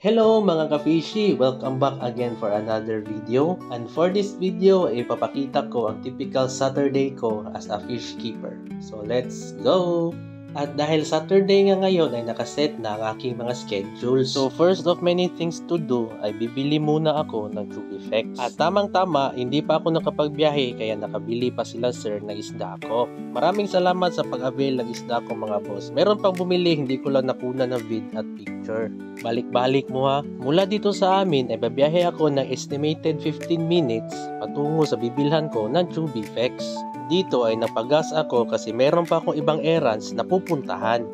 Hello mga ka-fishy! Welcome back again for another video. And for this video, ipapakita ko ang typical Saturday ko as a fish keeper. So let's go! At dahil Saturday nga ngayon ay nakaset na ang aking mga schedule. So first of many things to do ay bibili muna ako ng Chubifex. At tamang-tama, hindi pa ako nakapagbiyahe kaya nakabili pa sila sir ng isda ko. Maraming salamat sa pag-avail ng isda ko mga boss. Meron pang bumili, hindi ko lang nakuna ng vid at picture. Balik-balik mo ha. Mula dito sa amin ay babiyahe ako ng estimated 15 minutes patungo sa bibilhan ko ng Chubifex. Dito ay napagas ako kasi meron pa akong ibang errands na pupuntahan.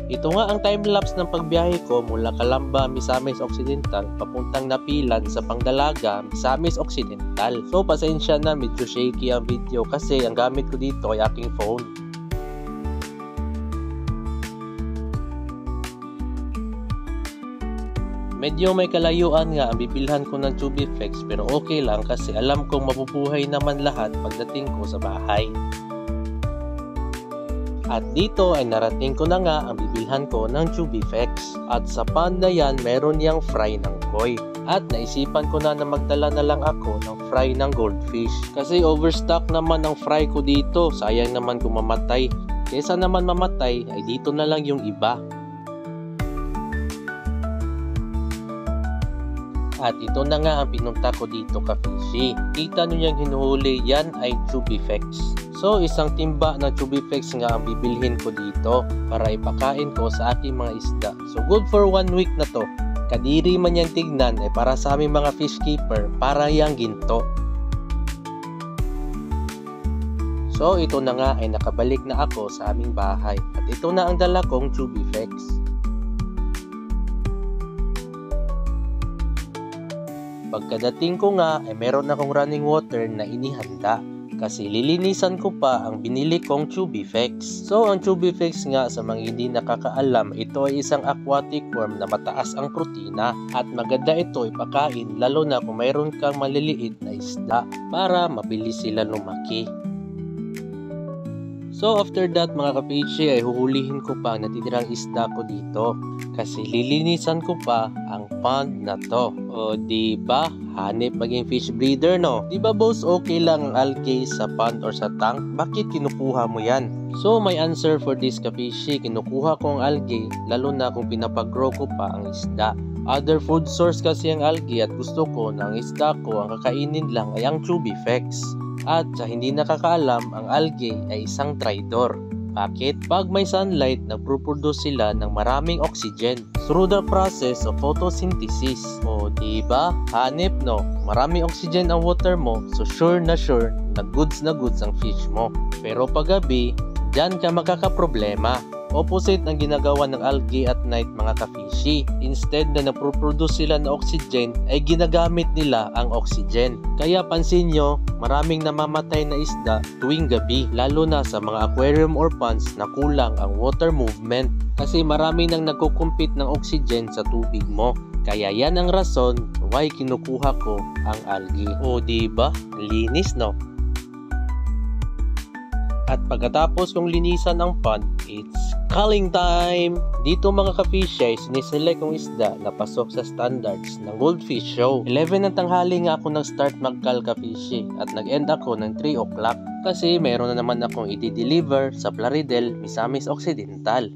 Ito nga ang time-lapse ng pagbiyahe ko mula Calamba, Misamis Occidental papuntang Napilan sa Pangdalaga, Misamis Occidental. So pasensya na, medyo shaky ang video kasi ang gamit ko dito ay aking phone. Medyo may kalayuan nga ang bibilhan ko ng Chubifex pero okay lang kasi alam kong mabubuhay naman lahat pagdating ko sa bahay. At dito ay narating ko na nga ang bibilhan ko ng Chubifex. At sa pond na yan meron yang fry ng koi. At naisipan ko na magdala na lang ako ng fry ng goldfish. Kasi overstock naman ang fry ko dito, sayang naman kung mamatay. Kesa naman mamatay ay dito na lang yung iba. At ito na nga ang pinunta ko dito ka-fishy. Kita nyo yung hinuhuli, yan ay Chubifex. So isang timba ng Chubifex nga ang bibilhin ko dito para ipakain ko sa aking mga isda. So good for 1 week na to. Kadiri man yung tignan ay para sa aming mga fish keeper, para yang ginto. So ito na nga ay nakabalik na ako sa aming bahay. At ito na ang dala kong Chubifex. Pagkadating ko nga ay meron akong running water na inihanda kasi lilinisan ko pa ang binili kong Chubifex. So ang Chubifex nga sa mga hindi nakakaalam, ito ay isang aquatic worm na mataas ang protina at maganda ito ipakain lalo na kung mayroon kang maliliit na isda para mabilis sila lumaki. So after that mga ka-fishy ay huhulihin ko pa ang natitirang isda ko dito kasi lilinisan ko pa ang pond na to. O diba, hanip maging fish breeder no? Diba boss, okay lang ang algae sa pond or sa tank? Bakit kinukuha mo yan? So my answer for this ka-fishy, kinukuha ko ang algae lalo na kung pinapag-grow ko pa ang isda. Other food source kasi ang algae at gusto ko na ang isda ko ang kakainin lang ay ang Chubifex. At sa hindi nakakaalam, ang algae ay isang tridor. Bakit? Pag may sunlight, nagproproduce sila ng maraming oxygen through the process of photosynthesis. O diba? Hanip no? Maraming oxygen ang water mo, so sure na goods ang fish mo. Pero paggabi, dyan ka makakaproblema. Opposite ang ginagawa ng algae at night mga ka-fishy. Instead na naproproduce sila ng oxygen ay ginagamit nila ang oxygen. Kaya pansin nyo, maraming namamatay na isda tuwing gabi, lalo na sa mga aquarium or ponds na kulang ang water movement. Kasi marami nang nagkukumpit ng oxygen sa tubig mo. Kaya yan ang rason why kinukuha ko ang algae. O diba? Linis no? At pagkatapos kong linisan ang pond, it's culling time! Dito mga ka-fishy, siniselect kong isda na pasok sa standards ng Goldfish Show. 11 ng tanghali nga ako nag-start mag-cull ka-fishy at nag-end ako ng 3 o'clock kasi meron na naman akong i-deliver sa Plaridel, Misamis Occidental.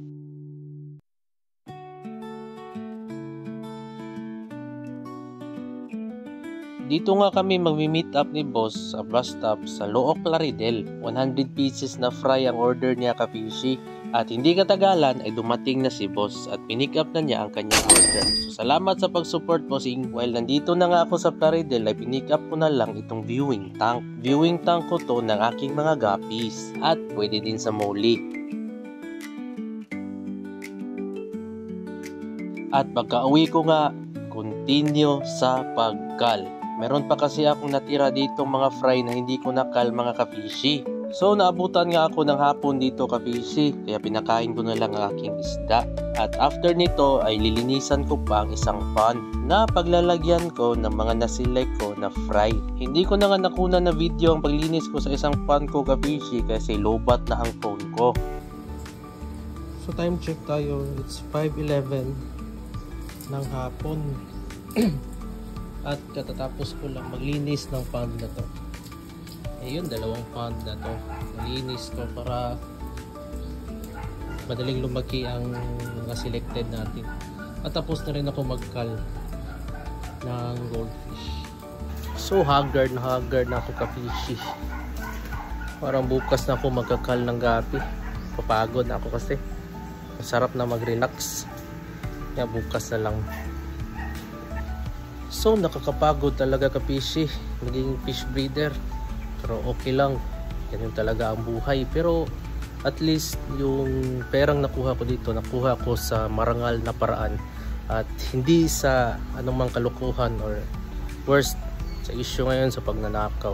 Dito nga kami magmi-meet up ni boss sa bus stop sa Looc Plaridel. 100 pieces na fry ang order niya ka-fishy. At hindi katagalan ay dumating na si boss at pinick up na niya ang kanyang order. So salamat sa pag-support bossing. While nandito na nga ako sa Plaridel ay pinick up ko na lang itong viewing tank. Viewing tank ko to ng aking mga guppies at pwede din sa molly. At pagka-uwi ko nga, continue sa pag-cull. Meron pa kasi akong natira dito mga fry na hindi ko nakal mga ka-fishy. So naabutan nga ako ng hapon dito ka-fishy, kaya pinakain ko na lang ang aking isda. At after nito ay lilinisan ko pa ang isang pond na paglalagyan ko ng mga naselect ko na fry. Hindi ko na nga nakuna na video ang paglinis ko sa isang pond ko ka-fishy kasi lobat na ang phone ko. So time check tayo, it's 5:11 ng hapon. At katatapos ko lang maglinis ng pond na to. Ayun, dalawang pond na to. Nalinis ko para madaling lumaki ang mga selected natin. At tapos na rin ako magkal ng goldfish. So haggard na ako kapishi. Parang bukas na ako magkakal ng gabi. Papagod na ako kasi. Masarap na mag-relax. Kaya bukas na lang. So nakakapagod talaga kapishi. Maging fish breeder. Pero okay lang. Ganyan talaga ang buhay. Pero at least yung perang nakuha ko dito, nakuha ko sa marangal na paraan. At hindi sa anumang kalukuhan or worst sa issue ngayon sa pagnanakaw.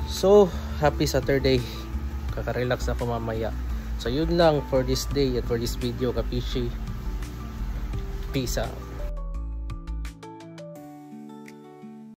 So happy Saturday. Kaka-relax ako mamaya. So yun lang for this day at for this video kapishi. Peace out.